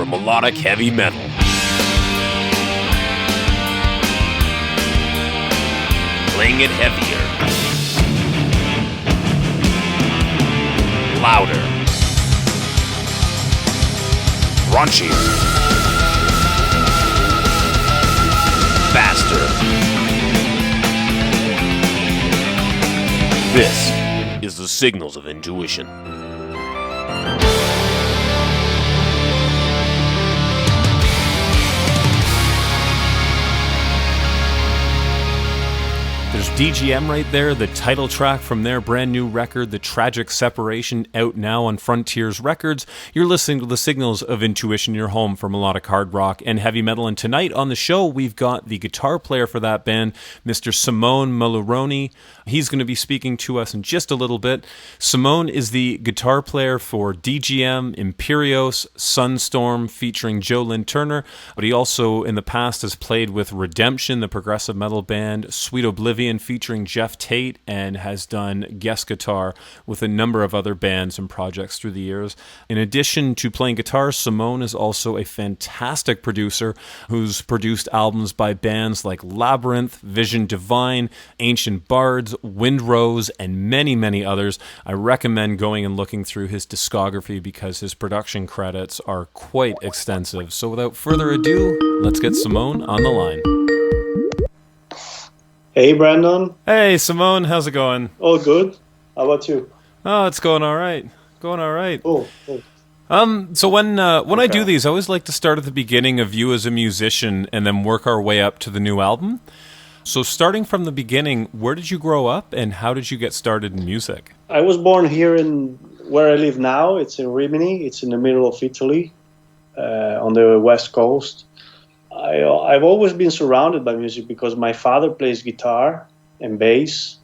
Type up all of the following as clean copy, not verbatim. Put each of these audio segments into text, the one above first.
for melodic heavy metal. Playing it heavier, louder, raunchier, faster. This is the Signals of Intuition. There's DGM right there, the title track from their brand new record, The Tragic Separation, out now on Frontiers Records. You're listening to the Signals of Intuition, your home for melodic hard rock and heavy metal. And tonight on the show, we've got the guitar player for that band, Mr. Simone Mularoni. He's going to be speaking to us in just a little bit. Simone is the guitar player for DGM, Imperios, Sunstorm, featuring Joe Lynn Turner, but he also in the past has played with Redemption, the progressive metal band, Sweet Oblivion, featuring Jeff Tate, and has done guest guitar with a number of other bands and projects through the years. In addition to playing guitar, Simone is also a fantastic producer who's produced albums by bands like Labyrinth, Vision Divine, Ancient Bards, Windrose, and many, many others. I recommend going and looking through his discography because his production credits are quite extensive. So without further ado, let's get Simone on the line. Hey, Brandon. Hey, Simone. How's it going? All good. How about you? Oh, it's going all right. Going all right. Cool. So when I do these, I always like to start at the beginning of you as a musician and then work our way up to the new album. So starting from the beginning, where did you grow up and how did you get started in music? I was born here in where I live now. It's in Rimini. It's in the middle of Italy, on the west coast. I've always been surrounded by music because my father plays guitar and bass.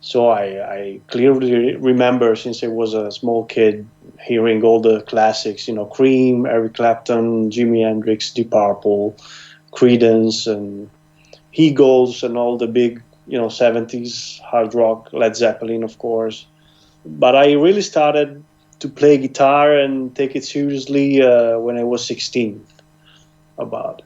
So I clearly remember since I was a small kid hearing all the classics, Cream, Eric Clapton, Jimi Hendrix, Deep Purple, Creedence, and Eagles, and all the big, 70s hard rock, Led Zeppelin, of course. But I really started to play guitar and take it seriously when I was 16.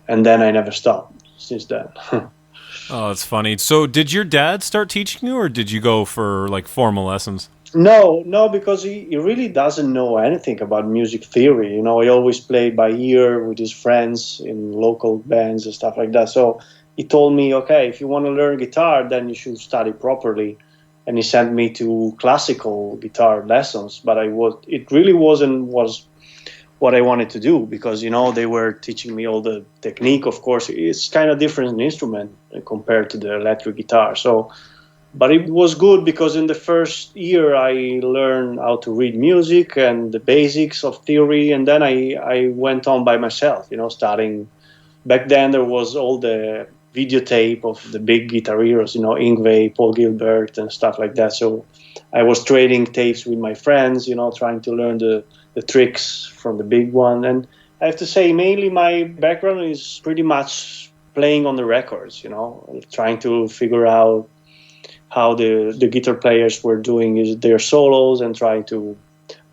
And then I never stopped since then. Oh, that's funny. So did your dad start teaching you or did you go for formal lessons? No, because he really doesn't know anything about music theory. He always played by ear with his friends in local bands and stuff like that. So he told me, okay, if you want to learn guitar, then you should study properly. And he sent me to classical guitar lessons, but it really wasn't what I wanted to do because, they were teaching me all the technique. Of course, it's kind of different instrument compared to the electric guitar. But it was good because in the first year I learned how to read music and the basics of theory. And then I went on by myself, studying. Back then there was all the videotape of the big guitar heroes, Yngwie, Paul Gilbert and stuff like that. So I was trading tapes with my friends, trying to learn the tricks from the big one. And I have to say, mainly my background is pretty much playing on the records, trying to figure out how the guitar players were doing their solos and trying to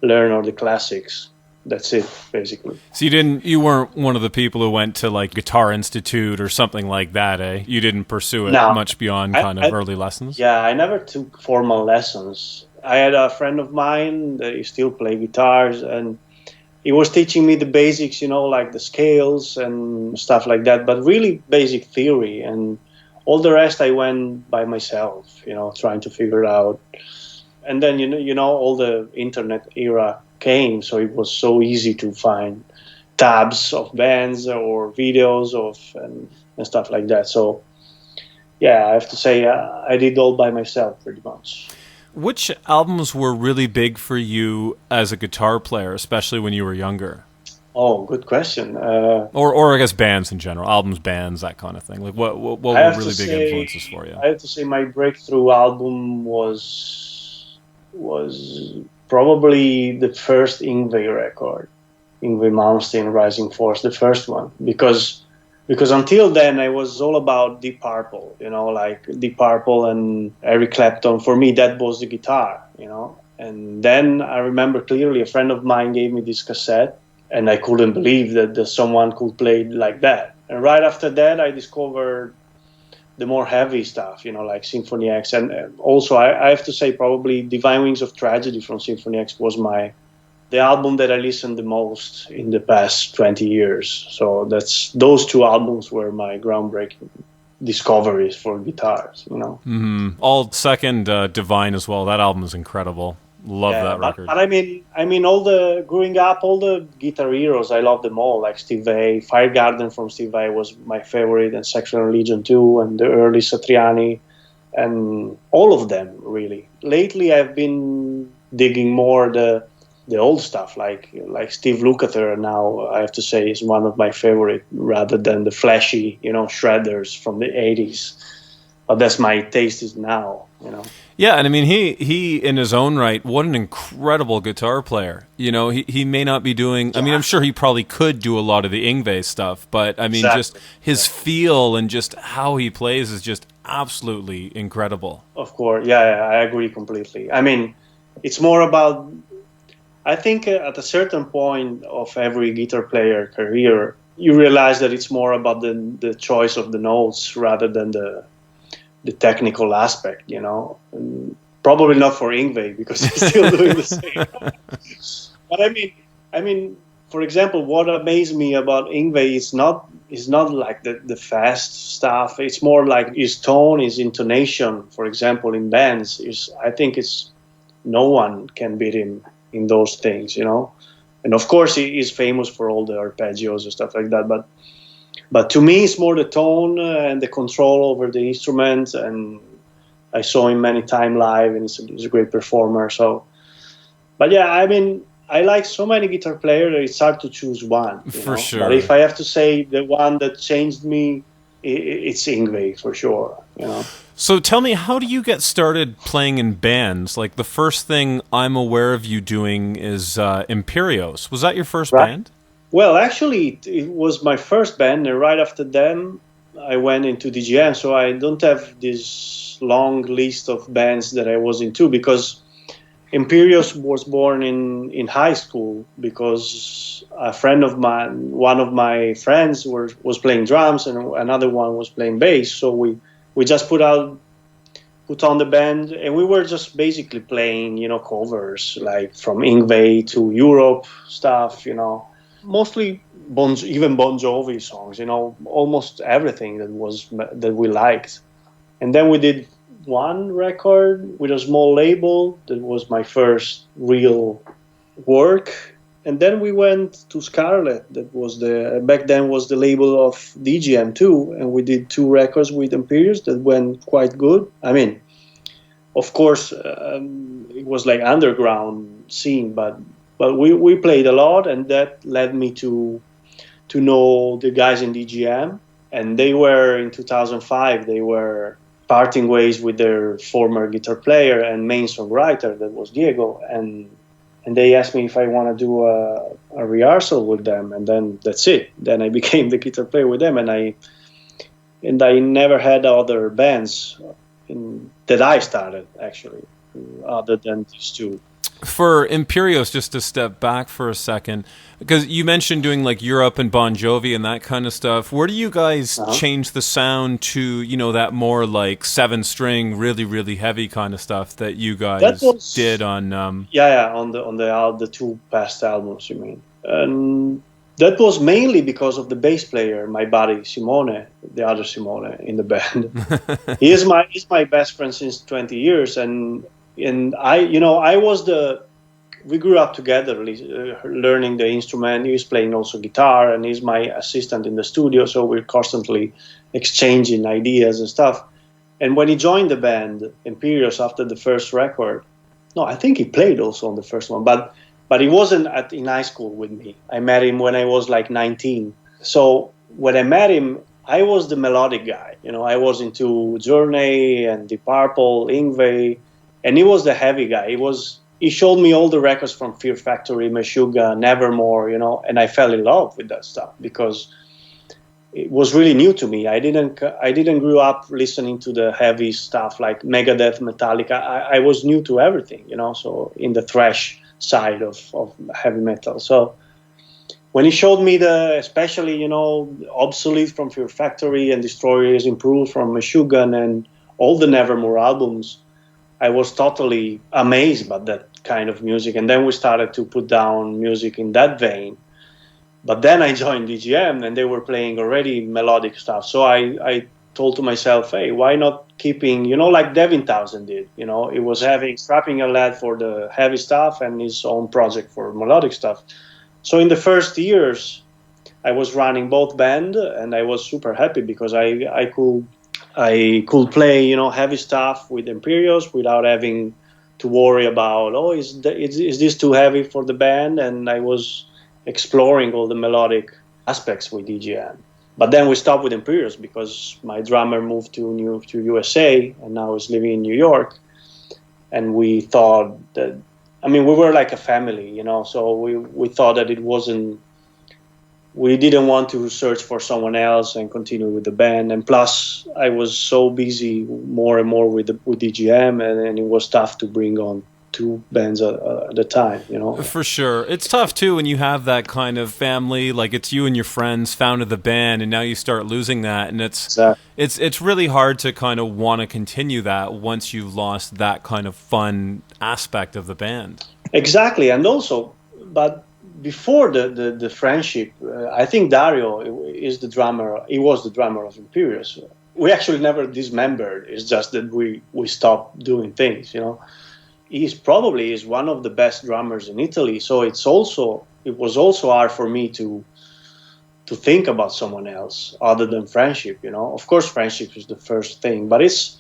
learn all the classics. That's it, basically. So you weren't one of the people who went to Guitar Institute or something like that, eh? You didn't pursue it much beyond early lessons? Yeah, I never took formal lessons. I had a friend of mine that he still played guitars, and he was teaching me the basics, like the scales and stuff like that, but really basic theory. And all the rest I went by myself, trying to figure out. And then, all the internet era came, so it was so easy to find tabs of bands or videos and stuff like that. So, yeah, I have to say I did all by myself pretty much. Which albums were really big for you as a guitar player, especially when you were younger? Oh, good question. Or I guess bands in general, albums, bands, that kind of thing. What were really big influences for you? I have to say my breakthrough album was probably the first Yngwie record, Yngwie Malmsteen, Rising Force, the first one, because until then I was all about Deep Purple, like Deep Purple and Eric Clapton. For me, that was the guitar, And then I remember clearly a friend of mine gave me this cassette and I couldn't believe that someone could play like that. And right after that, I discovered the more heavy stuff, like Symphony X. And also, I have to say, probably Divine Wings of Tragedy from Symphony X was the album that I listened the most in the past 20 years. So those two albums were my groundbreaking discoveries for guitars, All second Divine as well. That album is incredible. Love that record. But I mean, growing up, all the guitar heroes, I love them all. Like Steve Vai, Fire Garden from Steve Vai was my favorite, and Sexual Religion too, and the early Satriani, and all of them really. Lately, I've been digging more the old stuff, like Steve Lukather. Now I have to say is one of my favorite, rather than the flashy, shredders from the '80s. But that's my taste is now, Yeah, and I mean, he in his own right, what an incredible guitar player. He may not be doing, I mean, I'm sure he probably could do a lot of the Yngwie stuff, but I mean, just his feel and just how he plays is just absolutely incredible. Of course, yeah, I agree completely. I mean, it's more about, I think at a certain point of every guitar player career, you realize that it's more about the choice of the notes rather than the technical aspect, and probably not for Yngwie because he's still doing the same. But I mean, for example, what amazed me about Yngwie is not like the fast stuff. It's more like his tone, his intonation. For example, in bands, I think no one can beat him in those things, And of course, he is famous for all the arpeggios and stuff like that, But to me, it's more the tone and the control over the instrument. And I saw him many times live, and he's a great performer. So, but yeah, I mean, I like so many guitar players that it's hard to choose one. For sure. But if I have to say the one that changed me, it's Yngwie for sure. So tell me, how do you get started playing in bands? Like the first thing I'm aware of you doing is Imperios. Was that your first band? Well, actually, it was my first band, and right after them, I went into DGM. So I don't have this long list of bands that I was into, because Imperios was born in high school, because a friend of mine, one of my friends was playing drums, and another one was playing bass. So we just put on the band, and we were just basically playing, covers, like from Yngwie to Europe stuff, Mostly even Bon Jovi songs, almost everything that we liked. And then we did one record with a small label. That was my first real work. And then we went to Scarlet. That was back then was the label of DGM too. And we did 2 records with Imperios that went quite good. I mean, of course, it was like underground scene, but we played a lot, and that led me to know the guys in DGM. And they were, in 2005, they were parting ways with their former guitar player and main songwriter, that was Diego. And they asked me if I want to do a rehearsal with them, and then that's it. Then I became the guitar player with them, and I never had other bands that I started, actually, other than these 2. For Imperios, just to step back for a second, because you mentioned doing like Europe and Bon Jovi and that kind of stuff. Where do you guys change the sound to, that more like 7-string, really, really heavy kind of stuff that you guys did on? On the 2 past albums, you mean? And that was mainly because of the bass player, my buddy Simone, the other Simone in the band. He's my best friend since 20 years, and we grew up together, learning the instrument. He was playing also guitar, and he's my assistant in the studio. So we're constantly exchanging ideas and stuff. And when he joined the band, Imperios, after the first record, no, I think he played also on the first one, but he wasn't in high school with me. I met him when I was like 19. So when I met him, I was the melodic guy. I was into Journey and Deep Purple, Yngwie. And he was the heavy guy. He showed me all the records from Fear Factory, Meshuggah, Nevermore, and I fell in love with that stuff because it was really new to me. I didn't grow up listening to the heavy stuff like Megadeth, Metallica. I was new to everything, so in the thrash side of heavy metal. So when he showed me especially, Obsolete from Fear Factory and Destroyer is Improved from Meshuggah and all the Nevermore albums, I was totally amazed by that kind of music. And then we started to put down music in that vein. But then I joined DGM and they were playing already melodic stuff. So I told to myself, hey, why not keeping, like Devin Townsend did, it was strapping a lad for the heavy stuff and his own project for melodic stuff. So in the first years, I was running both band and I was super happy because I could play, heavy stuff with Imperios without having to worry about, is this too heavy for the band? And I was exploring all the melodic aspects with DGM. But then we stopped with Imperios because my drummer moved to USA and now is living in New York. And we thought that, we were like a family, so we thought that we didn't want to search for someone else and continue with the band. And plus, I was so busy more and more with DGM, and it was tough to bring on two bands at a time, For sure. It's tough, too, when you have that kind of family, like it's you and your friends founded the band, and now you start losing that, and it's really hard to kind of want to continue that once you've lost that kind of fun aspect of the band. Exactly, and also, but before the friendship, I think Dario is the drummer. He was the drummer of Imperios. We actually never dismembered. It's just that we stopped doing things. He's probably is one of the best drummers in Italy. So it was also hard for me to think about someone else other than friendship. Of course, friendship is the first thing, but it's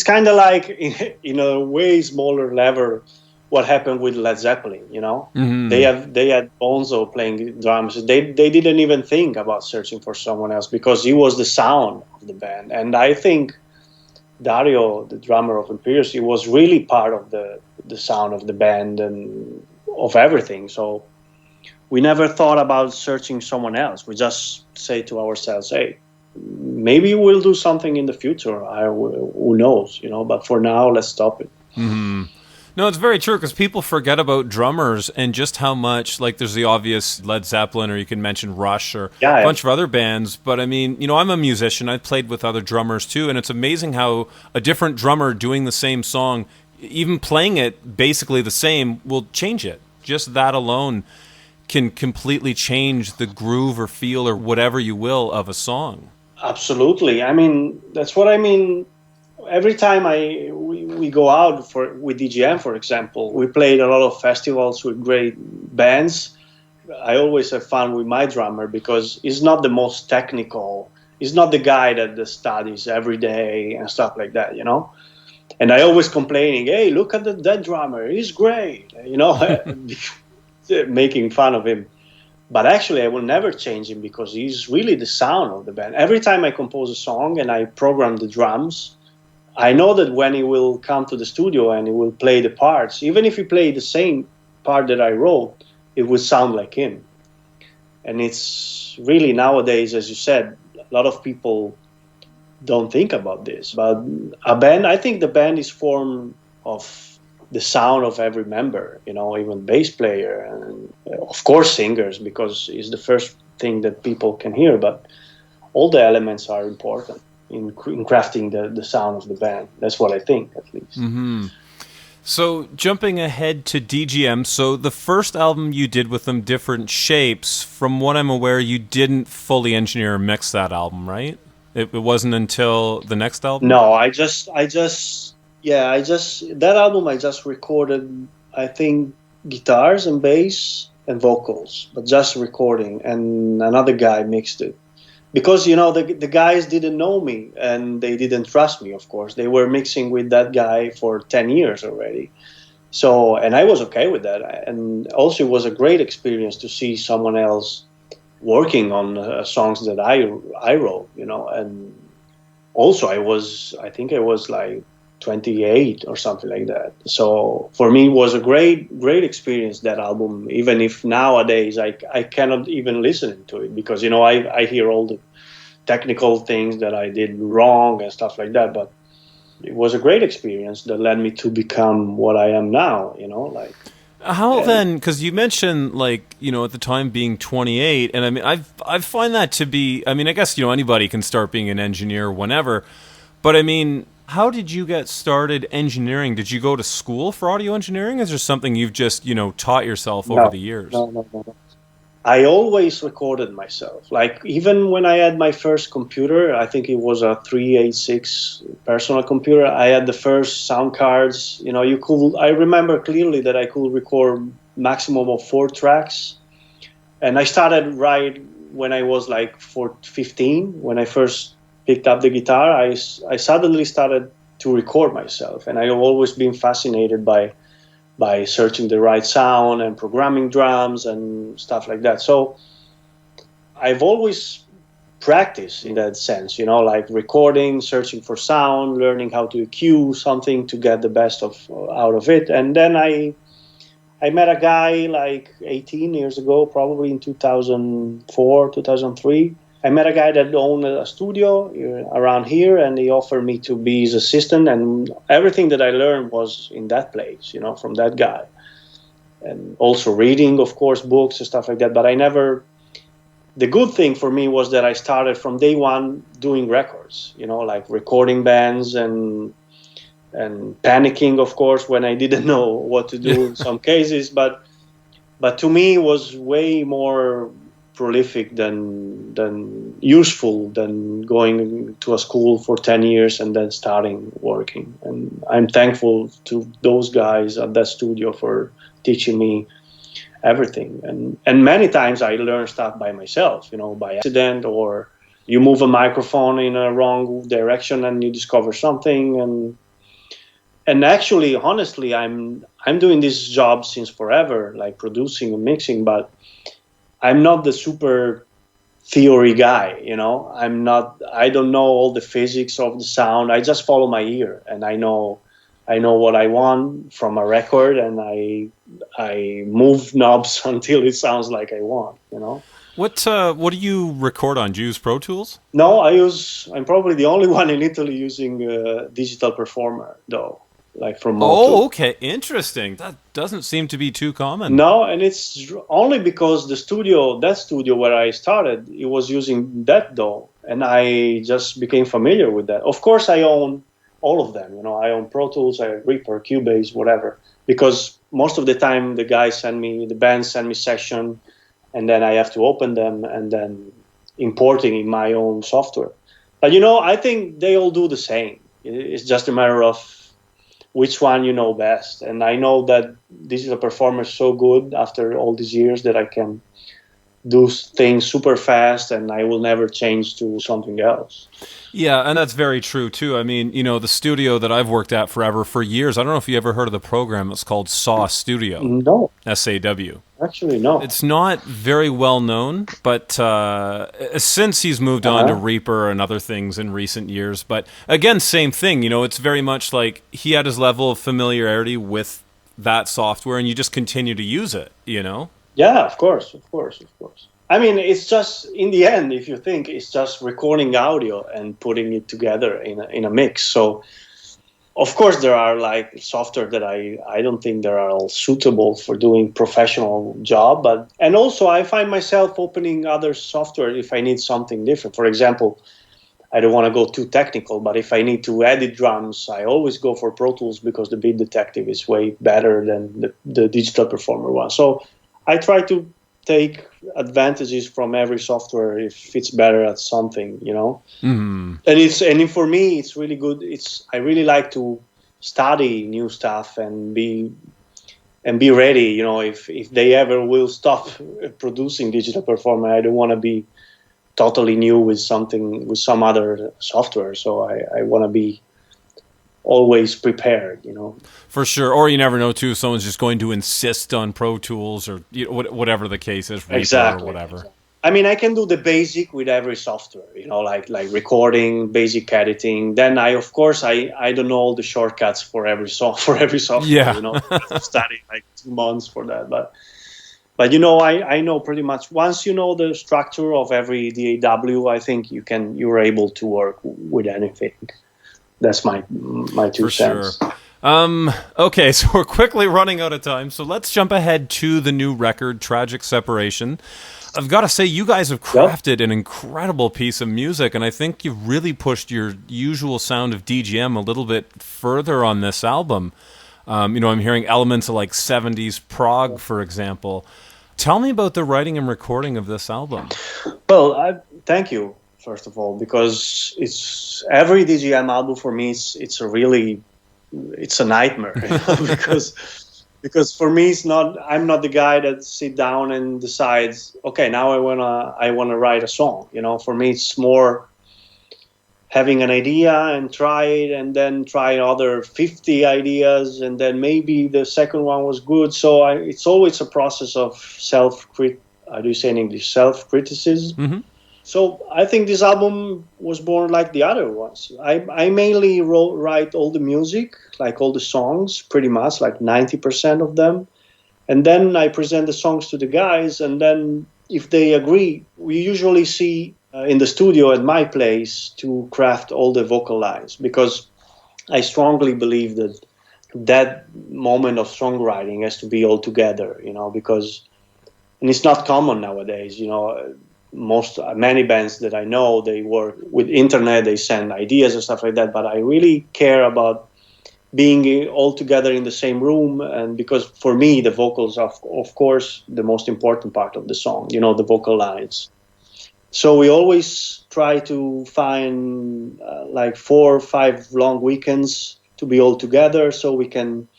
kind of like in a way smaller level. What happened with Led Zeppelin, Mm-hmm. They had Bonzo playing drums. They didn't even think about searching for someone else because he was the sound of the band. And I think Dario, the drummer of Imperios, he was really part of the sound of the band and of everything. So we never thought about searching someone else. We just say to ourselves, hey, maybe we'll do something in the future. Who knows, but for now, let's stop it. Mm-hmm. No, it's very true because people forget about drummers and just how much, like there's the obvious Led Zeppelin or you can mention Rush or a bunch of other bands. But I mean, I'm a musician. I've played with other drummers too. And it's amazing how a different drummer doing the same song, even playing it basically the same, will change it. Just that alone can completely change the groove or feel or whatever you will of a song. Absolutely. That's what I mean. Every time we go out with DGM, for example, we played a lot of festivals with great bands. I always have fun with my drummer because he's not the most technical. He's not the guy that studies every day and stuff like that, And I always complaining, hey, look at that drummer. He's great, making fun of him. But actually, I will never change him because he's really the sound of the band. Every time I compose a song and I program the drums, I know that when he will come to the studio and he will play the parts, even if he played the same part that I wrote, it would sound like him. And it's really nowadays, as you said, a lot of people don't think about this. But I think the band is formed of the sound of every member, even bass player and of course singers because it's the first thing that people can hear. But all the elements are important in crafting the sound of the band. That's what I think, at least. Mm-hmm. So jumping ahead to DGM, so the first album you did with them, Different Shapes, from what I'm aware, you didn't fully engineer or mix that album, right? It wasn't until the next album? No, that album I just recorded, I think, guitars and bass and vocals, but just recording, and another guy mixed it. Because, the guys didn't know me and they didn't trust me, of course. They were mixing with that guy for 10 years already. So, and I was okay with that. And also it was a great experience to see someone else working on songs that I wrote, And also I think I was like 28 or something like that. So for me, it was a great experience, that album, even if nowadays I cannot even listen to it because, I hear all the technical things that I did wrong and stuff like that. But it was a great experience that led me to become what I am now, How then? Because you mentioned, like, at the time being 28, and I mean, I find that to be. I mean, I guess anybody can start being an engineer whenever, but I mean, how did you get started engineering? Did you go to school for audio engineering? Is there something you've just taught yourself over the years? No. I always recorded myself. Like, even when I had my first computer, I think it was a 386 personal computer. I had the first sound cards. I remember clearly that I could record maximum of 4 tracks. And I started right when I was like 15. When I first picked up the guitar, I suddenly started to record myself. And I've always been fascinated by searching the right sound and programming drums and stuff like that. So I've always practiced in that sense, like recording, searching for sound, learning how to EQ something to get the best out of it. And then I met a guy like 18 years ago, probably in 2004, 2003. I met a guy that owned a studio around here, and he offered me to be his assistant, and everything that I learned was in that place, from that guy. And also reading, of course, books and stuff like that. But the good thing for me was that I started from day one doing records, like recording bands and panicking, of course, when I didn't know what to do in some cases. But to me, it was way more prolific than useful than going to a school for 10 years and then starting working. And I'm thankful to those guys at that studio for teaching me everything. And many times I learn stuff by myself, by accident, or you move a microphone in a wrong direction and you discover something. And actually, honestly, I'm doing this job since forever, like producing and mixing, but I'm not the super theory guy, I don't know all the physics of the sound. I just follow my ear, and I know what I want from a record, and I move knobs until it sounds like I want, What do you record on? Do you use Pro Tools? No, I'm probably the only one in Italy using Digital Performer, though. Like from Moto. Oh, okay, interesting. That doesn't seem to be too common. No, and it's only because that studio where I started, it was using that though, and I just became familiar with that. Of course, I own all of them. I own Pro Tools, I own Reaper, Cubase, whatever, because most of the time the bands send me session, and then I have to open them and then importing in my own software. But I think they all do the same. It's just a matter of which one you know best. And I know that Digital Performer is so good after all these years that I can do things super fast and I will never change to something else. Yeah, and that's very true too. I mean, the studio that I've worked at forever for years, I don't know if you ever heard of the program. It's called SAW Studio. No. SAW. Actually, no. It's not very well known, but since he's moved on to Reaper and other things in recent years. But again, same thing. It's very much like he had his level of familiarity with that software, and you just continue to use it, Yeah, of course. I mean, it's just, in the end, if you think, it's just recording audio and putting it together in a mix. So, of course, there are like software that I don't think they are all suitable for doing professional job. And also I find myself opening other software if I need something different. For example, I don't want to go too technical, but if I need to edit drums, I always go for Pro Tools because the Beat Detective is way better than the Digital Performer one. So I try to take advantages from every software if it's better at something, Mm-hmm. And for me it's really good. I really like to study new stuff and be ready, if they ever will stop producing Digital Performer. I don't want to be totally new with some other software, so I want to be always prepared, For sure. Or you never know too, if someone's just going to insist on Pro Tools or whatever the case is, Reaper exactly, or whatever. Exactly. I mean, I can do the basic with every software, like recording, basic editing. Then I don't know all the shortcuts for every software. Yeah. I have to study like 2 months for that. But I know pretty much. Once you know the structure of every DAW, I think you're able to work with anything. That's my 2 cents. Sure. Okay, so we're quickly running out of time, so let's jump ahead to the new record, Tragic Separation. I've got to say, you guys have crafted an incredible piece of music, and I think you've really pushed your usual sound of DGM a little bit further on this album. I'm hearing elements of like 70s prog, for example. Tell me about the writing and recording of this album. Well, thank you, first of all, because it's every DGM album for me, it's a nightmare, because for me I'm not the guy that sit down and decides, okay, now I wanna write a song. For me it's more having an idea and try it, and then try other 50 ideas, and then maybe the second one was good. So it's always a process of how do you say in English, self-criticism. Mm-hmm. So I think this album was born like the other ones. I mainly write all the music, like all the songs, pretty much, like 90% of them. And then I present the songs to the guys, and then if they agree, we usually see in the studio at my place to craft all the vocal lines, because I strongly believe that moment of songwriting has to be all together, and it's not common nowadays, many bands that I know, they work with internet, they send ideas and stuff like that, but I really care about being all together in the same room. And because for me the vocals are of course the most important part of the song, the vocal lines. So we always try to find like 4 or 5 long weekends to be all together, so we can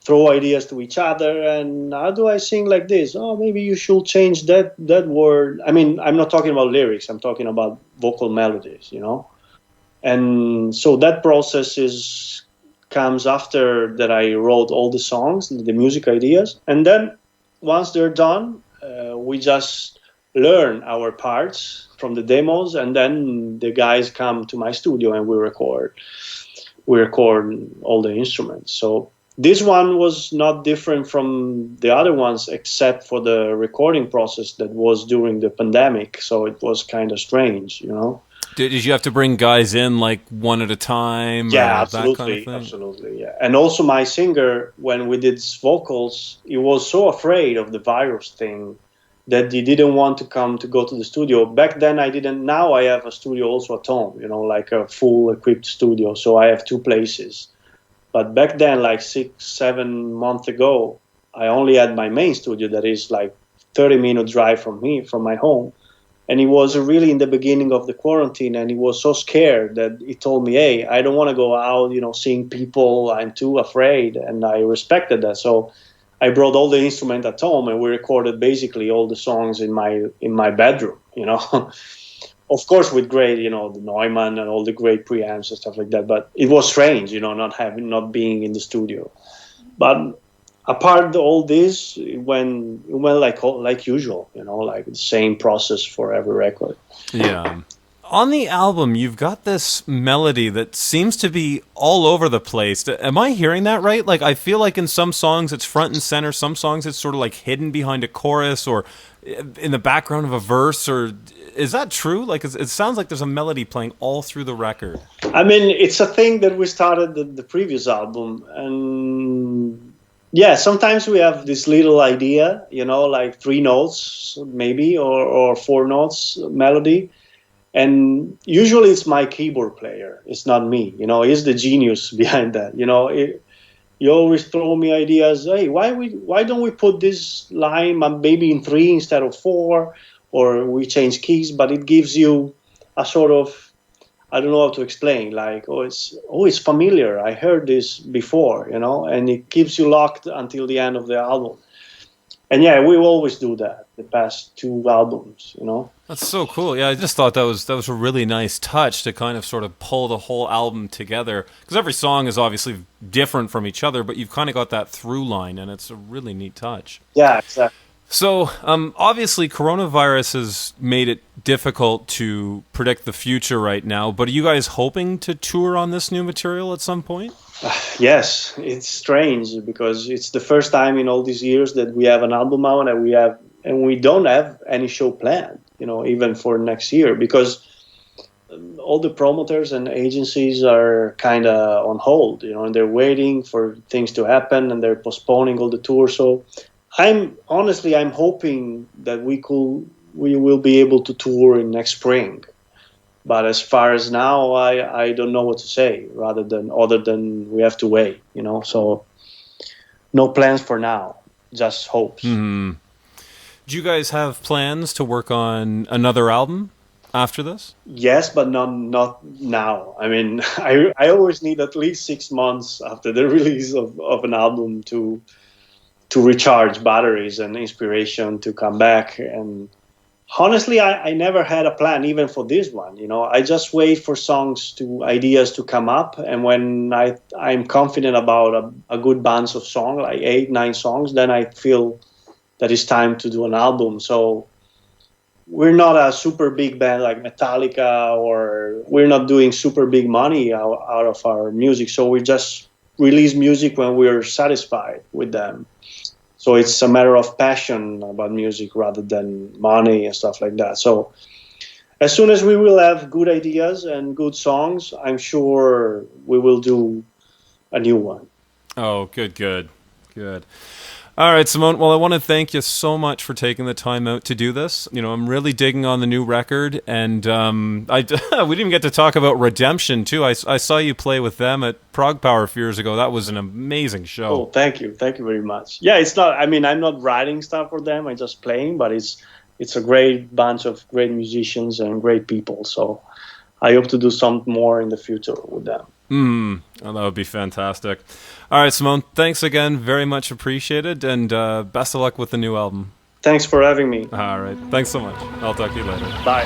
throw ideas to each other. And how do I sing like this? Oh, maybe you should change that word. I mean, I'm not talking about lyrics, I'm talking about vocal melodies, And so that process comes after that I wrote all the songs, the music ideas. And then once they're done, we just learn our parts from the demos, and then the guys come to my studio and we record all the instruments. So this one was not different from the other ones, except for the recording process that was during the pandemic. So it was kind of strange, Did you have to bring guys in like one at a time? Yeah, or absolutely, that kind of thing? Absolutely, yeah. And also my singer, when we did his vocals, he was so afraid of the virus thing that he didn't want to go to the studio. Back then I didn't. Now I have a studio also at home, like a full equipped studio. So I have 2 places. But back then, like 6-7 months ago, I only had my main studio that is like 30-minute drive from my home. And he was really in the beginning of the quarantine, and he was so scared that he told me, hey, I don't want to go out, seeing people. I'm too afraid. And I respected that. So I brought all the instruments at home, and we recorded basically all the songs in my bedroom, Of course, with great, the Neumann and all the great preamps and stuff like that. But it was strange, not being in the studio. But apart all this, it went like usual, like the same process for every record. Yeah. On the album, you've got this melody that seems to be all over the place. Am I hearing that right? Like, I feel like in some songs it's front and center, some songs it's sort of like hidden behind a chorus or in the background of a verse, or is that true? Like, it sounds like there's a melody playing all through the record. I mean, it's a thing that we started the previous album, and yeah, sometimes we have this little idea, like 3 notes maybe, or 4 notes melody. And usually it's my keyboard player. It's not me. He's the genius behind that. You always throw me ideas. Hey, why don't we put this line maybe in 3 instead of 4, or we change keys? But it gives you a sort of, I don't know how to explain. Like, it's familiar. I heard this before. And it keeps you locked until the end of the album. And yeah, we always do that the past 2 albums, That's so cool. Yeah, I just thought that was a really nice touch to kind of sort of pull the whole album together. Because every song is obviously different from each other, but you've kind of got that through line, and it's a really neat touch. Yeah, exactly. So, obviously, coronavirus has made it difficult to predict the future right now, but are you guys hoping to tour on this new material at some point? Yes, it's strange because it's the first time in all these years that we have an album out, and we don't have any show planned, even for next year, because all the promoters and agencies are kind of on hold, and they're waiting for things to happen, and they're postponing all the tours. So I'm hoping that we will be able to tour in next spring. But as far as now, I don't know what to say other than we have to wait, So no plans for now, just hopes. Mm-hmm. Do you guys have plans to work on another album after this? Yes, but not now. I mean, I always need at least 6 months after the release of an album to recharge batteries and inspiration to come back. And honestly, I never had a plan even for this one. I just wait for ideas to come up, and when I'm confident about a good bunch of songs, like 8-9 songs, then I feel that it's time to do an album. So we're not a super big band like Metallica, or we're not doing super big money out of our music. So we just release music when we're satisfied with them. So it's a matter of passion about music rather than money and stuff like that. So as soon as we will have good ideas and good songs, I'm sure we will do a new one. Oh, good. All right, Simone. Well, I want to thank you so much for taking the time out to do this. I'm really digging on the new record, and we didn't even get to talk about Redemption too. I saw you play with them at Prague Power a few years ago. That was an amazing show. Oh, thank you very much. Yeah, it's not. I mean, I'm not writing stuff for them. I'm just playing, but it's a great bunch of great musicians and great people. So I hope to do something more in the future with them. Oh, that would be fantastic. All right, Simone, thanks again. Very much appreciated, and best of luck with the new album. Thanks for having me. All right. Thanks so much. I'll talk to you later. Bye.